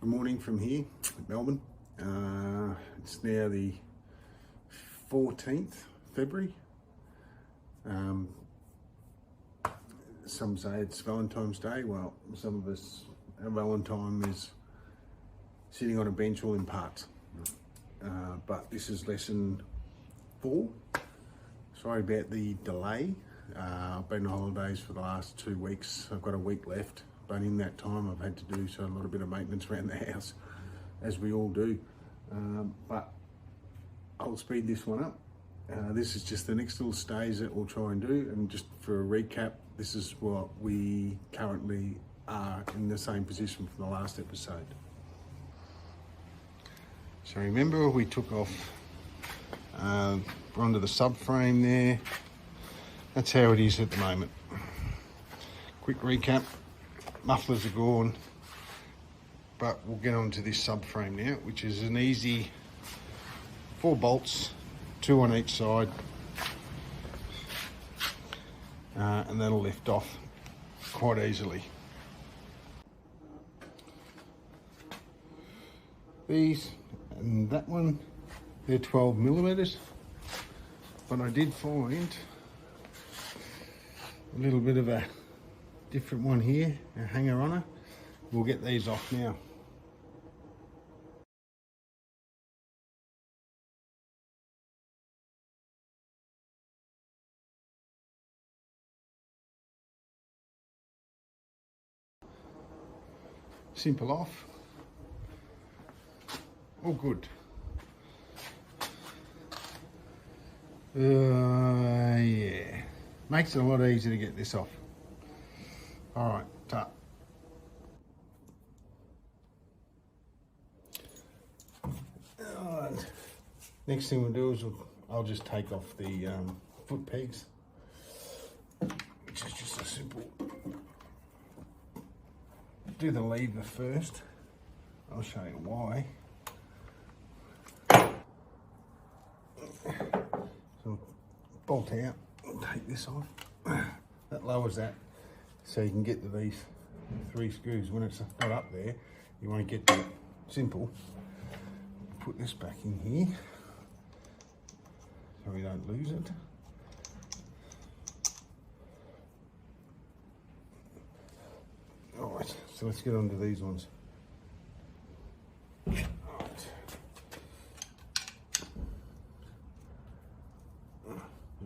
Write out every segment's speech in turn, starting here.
Good morning from here, Melbourne. It's now the 14th February. Some say it's Valentine's Day. Well, some of us, our Valentine is sitting on a bench all in parts. But this is lesson 4. Sorry about the delay. I've been on holidays for the last 2 weeks. I've got a week left, but in that time I've had to do a little bit of maintenance around the house, as we all do. But I'll speed this one up. This is just the next little stage that we'll try and do, and just for a recap, this is what we currently are in the same position from the last episode. So remember, we took off onto the subframe there. That's how it is at the moment. Quick recap, mufflers are gone, but we'll get onto this subframe now, which is an easy 4 bolts, 2 on each side, and that'll lift off quite easily. These and that one, they're 12mm, but I did find a little bit of a different one here, a hanger on her. We'll get these off now. Simple off. All good. Yeah. Makes it a lot easier to get this off. All right, tap. Alright. Next thing we'll do is I'll just take off the foot pegs, which is just a simple. Do the lever first. I'll show you why. So bolt out, take this off. That lowers that, so you can get to these 3 screws. When it's not up there, you want to get that simple. Put this back in here so we don't lose it. All right, so let's get onto these ones. All right.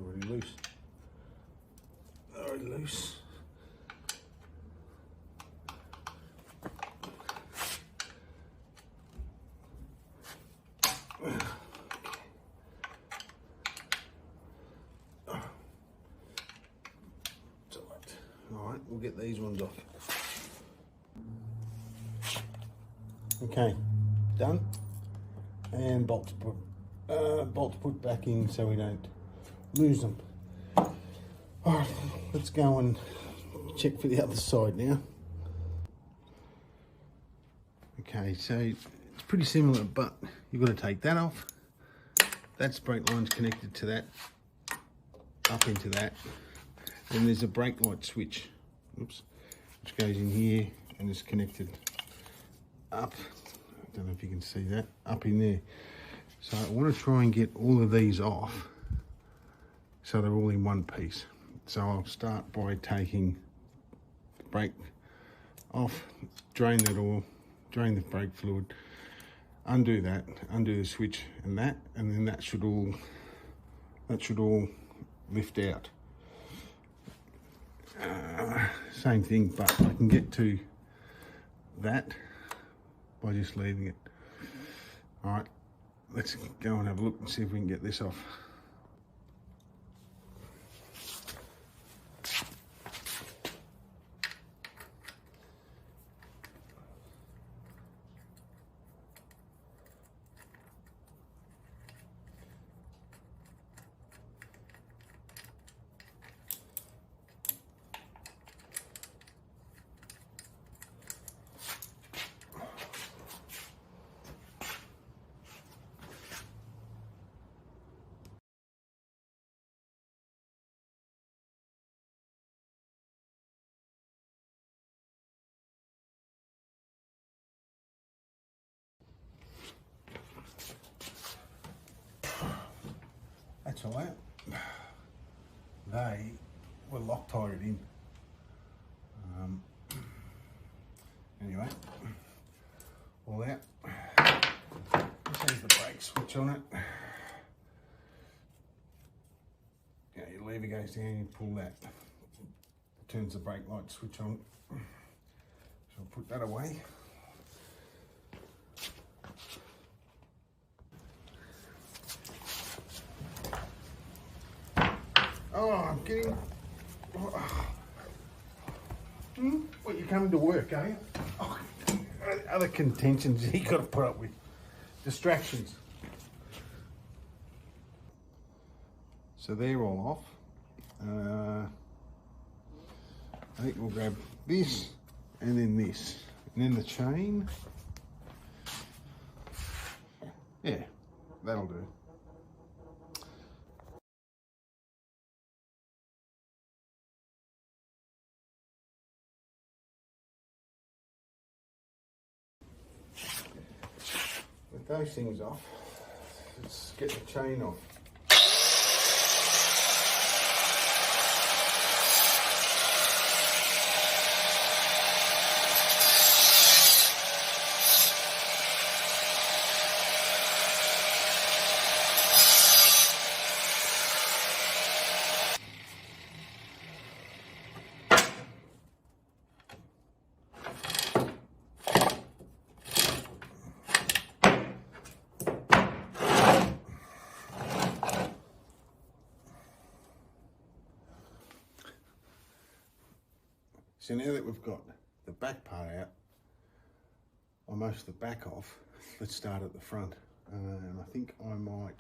Already loose. Already loose. Alright, we'll get these ones off. Okay, done. And bolts put back in so we don't lose them. Alright, let's go and check for the other side now. Okay, so it's pretty similar, but you've got to take that off. That brake line's connected to that, up into that. Then there's a brake light switch, which goes in here and is connected up. I don't know if you can see that, up in there. So I want to try and get all of these off so they're all in one piece. So I'll start by taking the brake off, drain that oil, drain the brake fluid, undo that, undo the switch and then that should all lift out. Same thing, but I can get to that by just leaving it. All right, let's go and have a look and see if we can get this off. cancel that. They were Loctited in. Anyway, all that. There's the brake switch on it. Yeah, your lever goes down, you pull that. It turns the brake light switch on. So I'll put that away. Oh, I'm getting... What, you coming to work, are you? Oh, other contentions you got to put up with. Distractions. So they're all off. I think we'll grab this and then this. And then the chain. Yeah, that'll do. With those things off, let's get the chain off. So now that we've got the back part out, or most of the back off, let's start at the front. And I think I might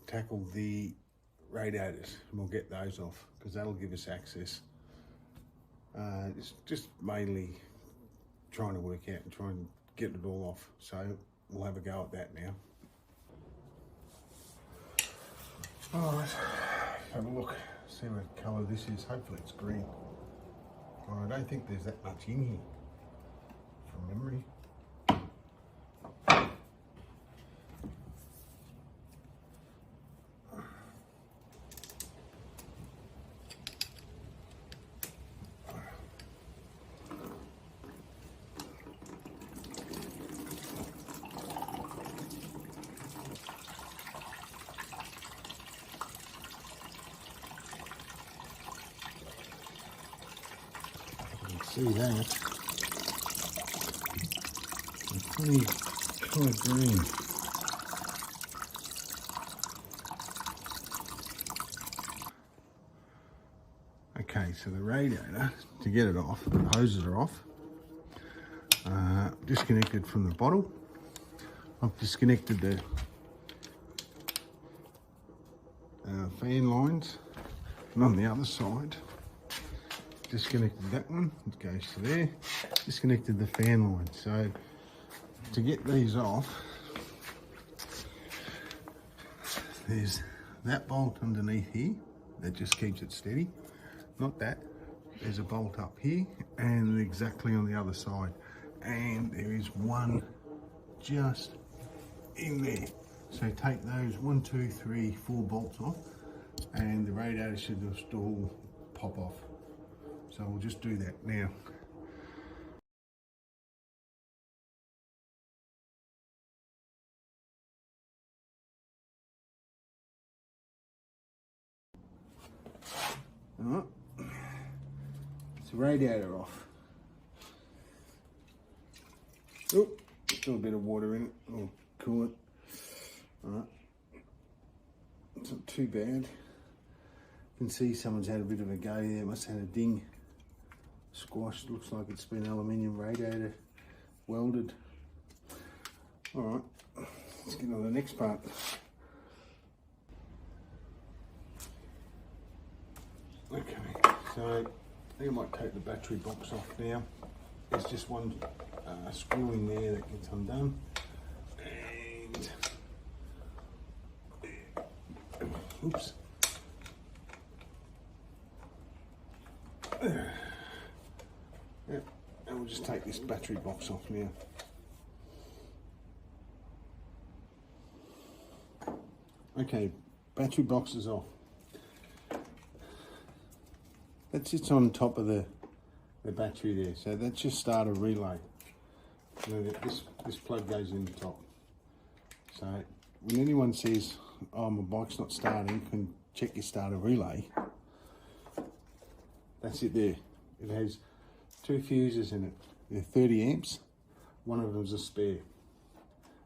tackle the radiators and we'll get those off because that'll give us access. It's just mainly trying to work out and try and get it all off. So we'll have a go at that now. All right, have a look, see what colour this is. Hopefully it's green. I don't think there's that much in here from memory. See that? It's pretty kind of green. Okay, so the radiator, to get it off, the hoses are off. Disconnected from the bottle. I've disconnected the fan lines, and on the other side, disconnected that one, it goes to there, disconnected the fan line. So to get these off, there's that bolt underneath here that just keeps it steady, not that. There's a bolt up here and exactly on the other side, and there is one just in there. So take those 1, 2, 3, 4 bolts off and the radiator should just all pop off. So we'll just do that now. All right, it's the radiator off. Oh, still a bit of water in it, or coolant. All right, it's not too bad. You can see someone's had a bit of a go there, must have had a ding. Squashed, looks like it's been aluminium radiator welded. All right, let's get on to the next part. Okay, so I think I might take the battery box off now. There's just one screw in there that gets undone, and oops. Yeah, and we'll just take this battery box off now. Okay, battery box is off. That sits on top of the battery there, so that's your starter relay. And then this plug goes in the top. So when anyone says, oh, my bike's not starting, you can check your starter relay. That's it there. It has 2 fuses in it. They're 30 amps. One of them's a spare.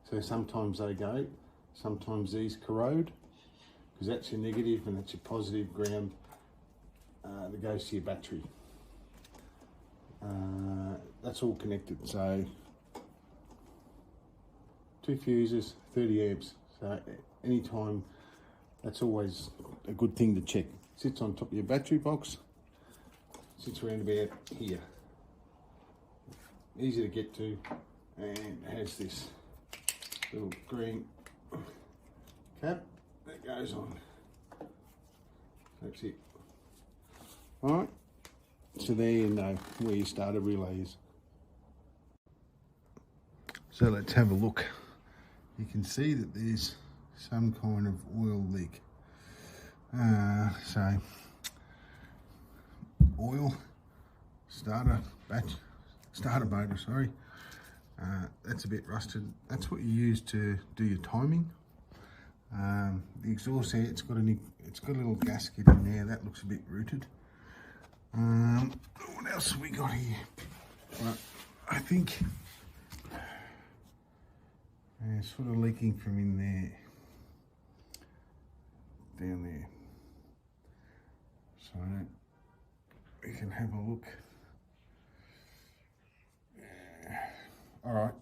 So sometimes they go, sometimes these corrode, because that's your negative and that's your positive ground that goes to your battery. That's all connected. So 2 fuses, 30 amps. So anytime, that's always a good thing to check. Sits on top of your battery box. Sits around about here. Easy to get to, and has this little green cap that goes on. That's it. Alright, so there you know where your starter relay is. So let's have a look. You can see that there's some kind of oil leak. So oil, starter motor, sorry. That's a bit rusted. That's what you use to do your timing. The exhaust there, it's got a little gasket in there that looks a bit rooted. What else have we got here? Right, I think it's sort of leaking from in there, down there. So we can have a look. All right,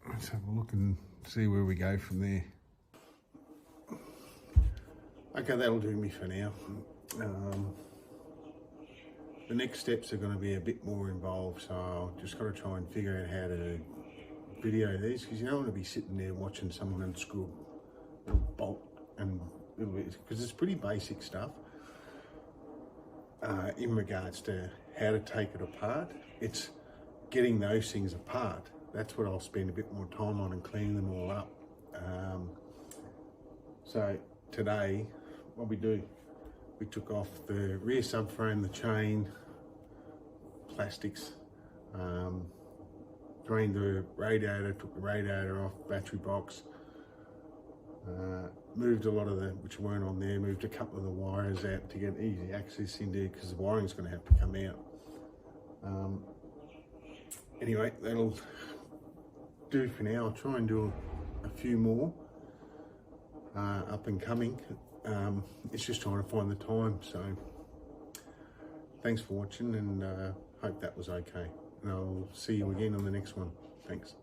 let's have a look and see where we go from there. Okay, that'll do me for now. The next steps are going to be a bit more involved, so I've just got to try and figure out how to video these, because you don't want to be sitting there watching someone unscrew a bolt and because it's pretty basic stuff in regards to how to take it apart. It's getting those things apart. That's what I'll spend a bit more time on, and cleaning them all up. So today, what we do, we took off the rear subframe, the chain, plastics, drained the radiator, took the radiator off, battery box, moved a lot of which weren't on there, moved a couple of the wires out to get easy access in there, because the wiring's going to have to come out. Anyway, that'll do for now. I'll try and do a few more up and coming. It's just trying to find the time. So thanks for watching, and hope that was okay. And I'll see you again on the next one. Thanks.